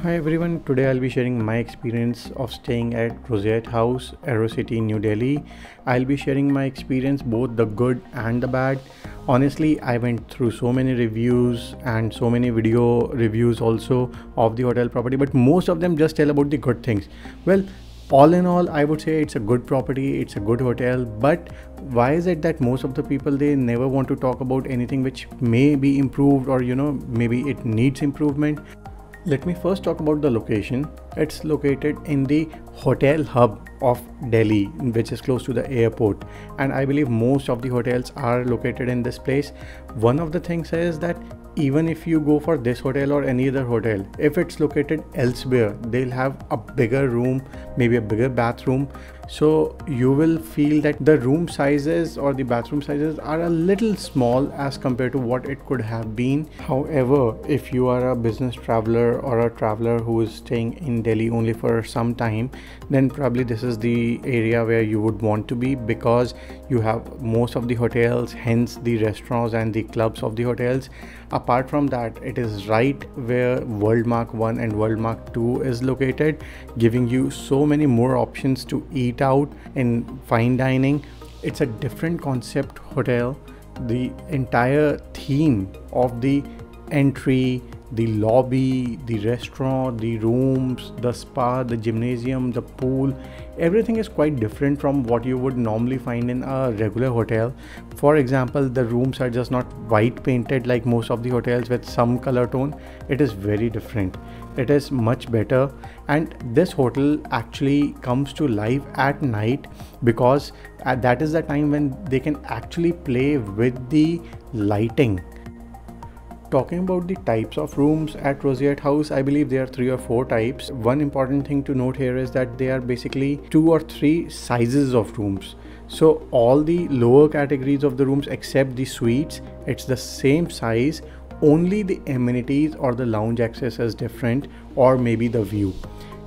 Hi everyone, today I'll be sharing my experience of staying at Roseate House, Aerocity, New Delhi. I'll be sharing my experience, both the good and the bad. Honestly, I went through so many reviews and so many video reviews also of the hotel property, but most of them just tell about the good things. Well, all in all, I would say it's a good property, it's a good hotel, but why is it that most of the people, they never want to talk about anything which may be improved, or maybe it needs improvement? Let me first talk about the location. It's located in the hotel hub of Delhi, which is close to the airport, and I believe most of the hotels are located in this place. One of the things is that even if you go for this hotel or any other hotel, if it's located elsewhere, they'll have a bigger room, maybe a bigger bathroom, so you will feel that the room sizes or the bathroom sizes are a little small as compared to what it could have been. However, if you are a business traveler or a traveler who is staying in Delhi only for some time, then probably this is the area where you would want to be, because you have most of the hotels, hence the restaurants and the clubs of the hotels. Apart from that, it is right where World Mark 1 and World Mark 2 is located, giving you so many more options to eat out in fine dining. It's a different concept hotel. The entire theme of the entry, the lobby, the restaurant, the rooms, the spa, the gymnasium, the pool, everything is quite different from what you would normally find in a regular hotel. For example, the rooms are just not white painted like most of the hotels with some color tone. It is very different. It is much better, and this hotel actually comes to life at night, because that is the time when they can actually play with the lighting. Talking about the types of rooms at Roseate House, I believe there are 3 or 4 types. One important thing to note here is that there are basically 2 or 3 sizes of rooms. So all the lower categories of the rooms except the suites, it's the same size, only the amenities or the lounge access is different, or maybe the view.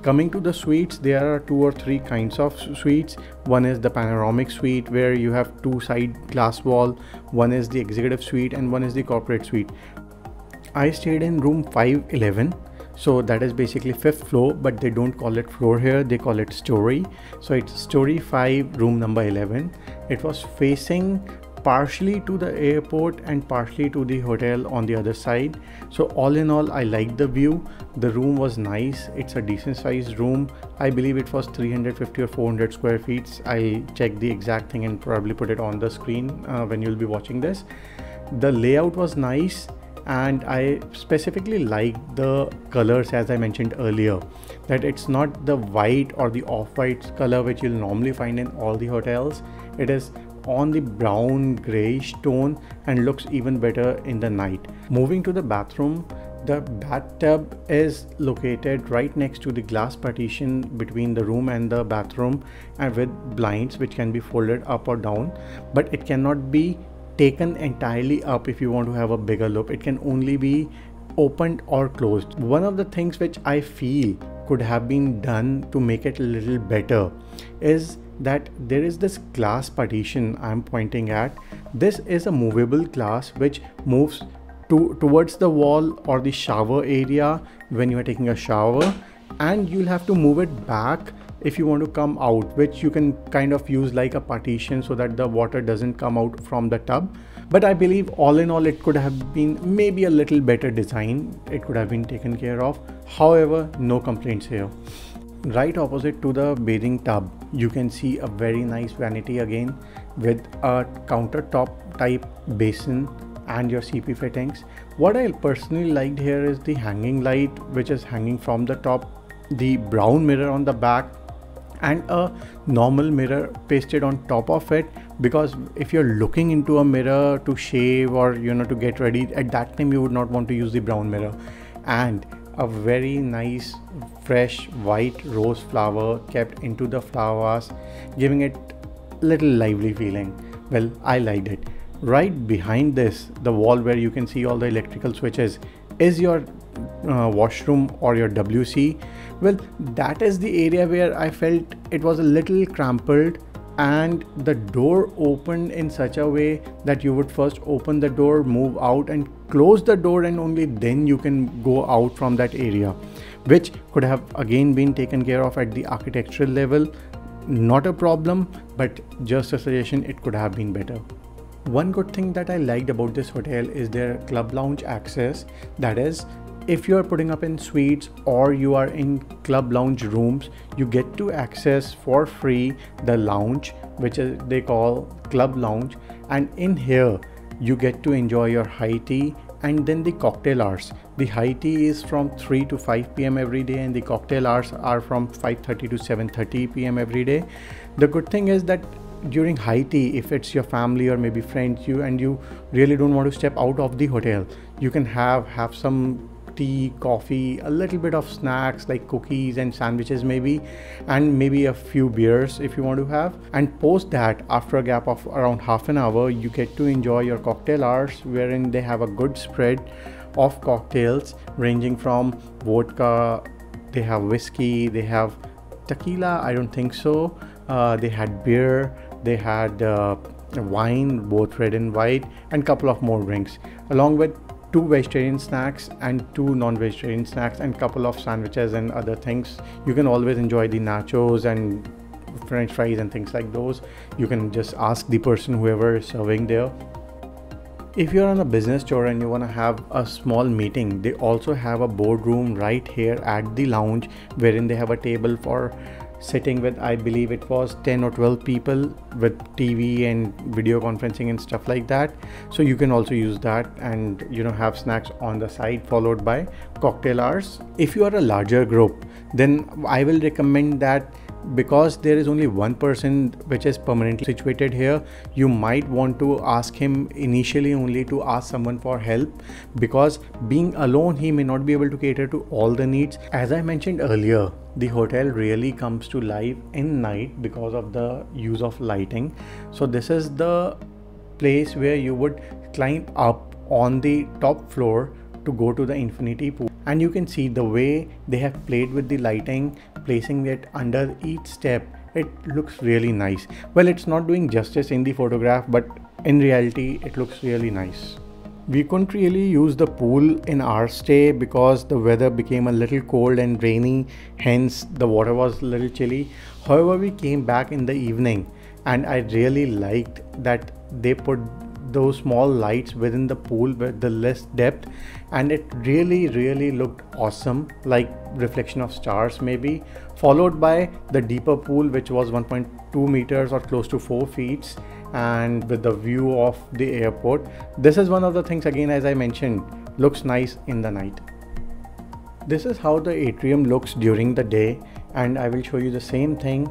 Coming to the suites, there are 2 or 3 kinds of suites. One is the panoramic suite, where you have 2 side glass wall. One is the executive suite, and one is the corporate suite. I stayed in room 511, so that is basically 5th floor, but they don't call it floor here, they call it story. So it's story 5, room number 11. It was facing partially to the airport and partially to the hotel on the other side. So all in all, I liked the view. The room was nice. It's a decent sized room. I believe it was 350 or 400 square feet. I'll check the exact thing and probably put it on the screen when you'll be watching this. The layout was nice, and I specifically liked the colors, as I mentioned earlier, that it's not the white or the off-white color which you'll normally find in all the hotels. It is on the brown grayish tone and looks even better in the night. Moving to the bathroom, the bathtub is located right next to the glass partition between the room and the bathroom, and with blinds which can be folded up or down, but it cannot be taken entirely up. If you want to have a bigger look, it can only be opened or closed. One of the things which I feel could have been done to make it a little better is that there is this glass partition I'm pointing at. This is a movable glass which moves towards the wall or the shower area when you are taking a shower, and you'll have to move it back if you want to come out, which you can kind of use like a partition so that the water doesn't come out from the tub. But I believe all in all, it could have been maybe a little better design. It could have been taken care of. However, no complaints here. Right opposite to the bathing tub, you can see a very nice vanity again with a countertop type basin and your CP fittings. What I personally liked here is the hanging light which is hanging from the top, the brown mirror on the back, and a normal mirror pasted on top of it, because if you're looking into a mirror to shave or to get ready, at that time you would not want to use the brown mirror. And a very nice fresh white rose flower kept into the flowers, giving it little lively feeling. Well, I liked it. Right behind this, the wall where you can see all the electrical switches, is your washroom or your WC. Well, that is the area where I felt it was a little crumpled, and the door opened in such a way that you would first open the door, move out and close the door, and only then you can go out from that area. which could have again been taken care of at the architectural level. Not a problem, but just a suggestion, it could have been better. One good thing that I liked about this hotel is their club lounge access. That is, if you are putting up in suites or you are in club lounge rooms, you get to access for free the lounge, which is they call club lounge, and in here you get to enjoy your high tea and then the cocktail hours. The high tea is from 3 to 5 p.m. every day, and the cocktail hours are from 5:30 to 7:30 p.m. every day. The good thing is that during high tea, if it's your family or maybe friends, you really don't want to step out of the hotel, you can have some tea, coffee, a little bit of snacks like cookies and sandwiches maybe, and maybe a few beers if you want to have. And post that, after a gap of around half an hour, you get to enjoy your cocktail hours, wherein they have a good spread of cocktails ranging from vodka, they have whiskey, they have tequila, I don't think so, they had beer, they had wine, both red and white, and couple of more drinks, along with 2 vegetarian snacks and 2 non-vegetarian snacks and couple of sandwiches and other things. You can always enjoy the nachos and french fries and things like those. You can just ask the person, whoever is serving there. If you're on a business tour and you want to have a small meeting, they also have a boardroom right here at the lounge, wherein they have a table for sitting with, I believe it was 10 or 12 people, with TV and video conferencing and stuff like that. So you can also use that and have snacks on the side, followed by cocktail hours. If you are a larger group, then I will recommend that, because there is only one person which is permanently situated here, you might want to ask him initially only to ask someone for help, because being alone he may not be able to cater to all the needs. As I mentioned earlier, the hotel really comes to life in night because of the use of lighting. So this is the place where you would climb up on the top floor to go to the infinity pool, and you can see the way they have played with the lighting, placing it under each step. It looks really nice. Well, it's not doing justice in the photograph, but in reality it looks really nice. We couldn't really use the pool in our stay because the weather became a little cold and rainy, hence the water was a little chilly. However, we came back in the evening, and I really liked that they put those small lights within the pool with the less depth, and it really looked awesome, like reflection of stars maybe, followed by the deeper pool, which was 1.2 meters or close to 4 feet, and with the view of the airport. This is one of the things, again, as I mentioned, looks nice in the night. This is how the atrium looks during the day, and I will show you the same thing,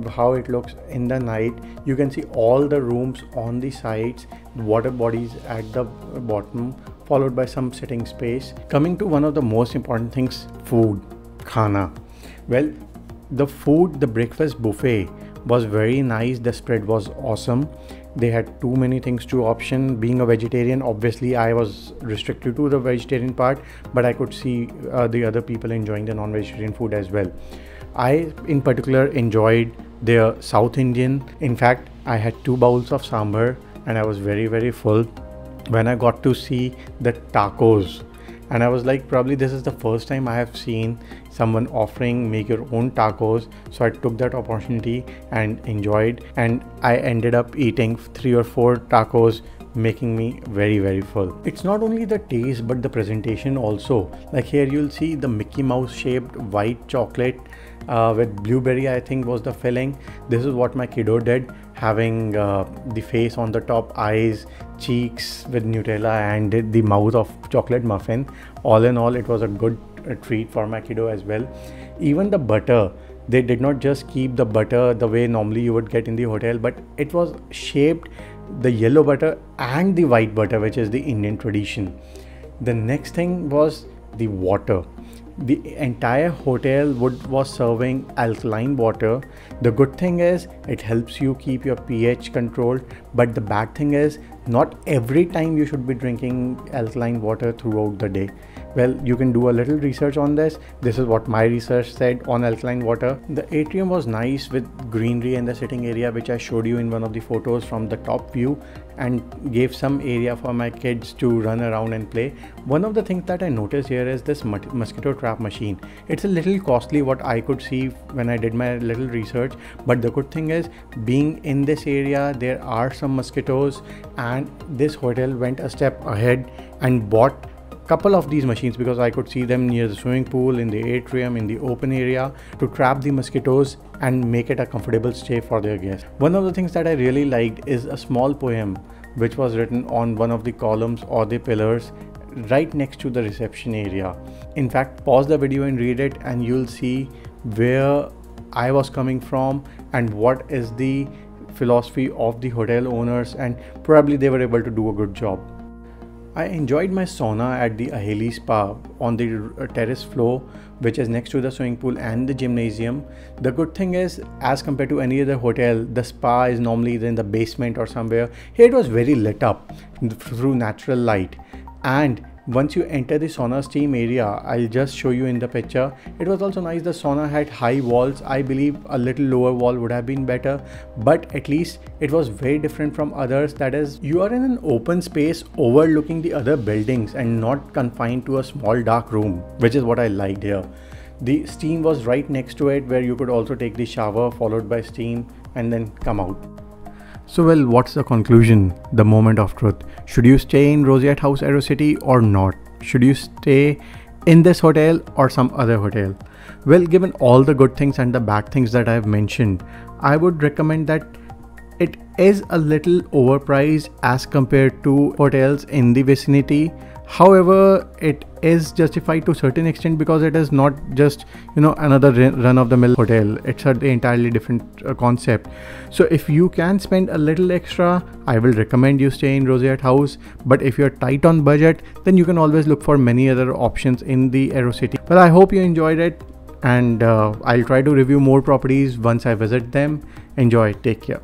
how it looks in the night. You can see all the rooms on the sides, water bodies at the bottom, followed by some sitting space. Coming to one of the most important things, food, khana. Well, the food, the breakfast buffet was very nice. The spread was awesome. They had too many things to option. Being a vegetarian, obviously I was restricted to the vegetarian part, but I could see the other people enjoying the non-vegetarian food as well. I in particular enjoyed their South Indian. In fact, I had 2 bowls of sambar and I was very full when I got to see the tacos, and I was like, probably this is the first time I have seen someone offering make your own tacos. So I took that opportunity and enjoyed, and I ended up eating 3 or 4 tacos, making me very full. It's not only the taste but the presentation also. Like here you'll see the Mickey Mouse shaped white chocolate with blueberry, I think was the filling. This is what my kiddo did, having the face on the top, eyes, cheeks with Nutella, and the mouth of chocolate muffin. All in all, it was a good treat for my kiddo as well. Even the butter, they did not just keep the butter the way normally you would get in the hotel, but it was shaped, the yellow butter and the white butter, which is the Indian tradition. The next thing was the water. The entire hotel was serving alkaline water. The good thing is it helps you keep your pH controlled, but the bad thing is not every time you should be drinking alkaline water throughout the day. Well, you can do a little research on this. This is what my research said on alkaline water. The atrium was nice with greenery and the sitting area, which I showed you in one of the photos from the top view, and gave some area for my kids to run around and play. One of the things that I noticed here is this mosquito trap machine. It's a little costly, what I could see when I did my little research, but the good thing is, being in this area there are some mosquitoes, and this hotel went a step ahead and bought couple of these machines, because I could see them near the swimming pool, in the atrium, in the open area, to trap the mosquitoes and make it a comfortable stay for their guests. One of the things that I really liked is a small poem which was written on one of the columns or the pillars right next to the reception area. In fact, pause the video and read it, and you'll see where I was coming from and what is the philosophy of the hotel owners, and probably they were able to do a good job. I enjoyed my sauna at the Aheli Spa on the terrace floor, which is next to the swimming pool and the gymnasium. The good thing is, as compared to any other hotel, the spa is normally in the basement or somewhere. Here it was very lit up through natural light, and once you enter the sauna steam area, I'll just show you in the picture. It was also nice. The sauna had high walls. I believe a little lower wall would have been better, but at least it was very different from others. That is, you are in an open space overlooking the other buildings and not confined to a small dark room, which is what I liked here. The steam was right next to it, where you could also take the shower followed by steam and then come out. So well, what's the conclusion, the moment of truth? Should you stay in Roseate House Aerocity or not? Should you stay in this hotel or some other hotel? Well, given all the good things and the bad things that I've mentioned, I would recommend that it is a little overpriced as compared to hotels in the vicinity. However, it is justified to a certain extent, because it is not just, another run-of-the-mill hotel. It's an entirely different concept. So if you can spend a little extra, I will recommend you stay in Roseate House. But if you're tight on budget, then you can always look for many other options in the Aerocity. Well, I hope you enjoyed it, and I'll try to review more properties once I visit them. Enjoy. Take care.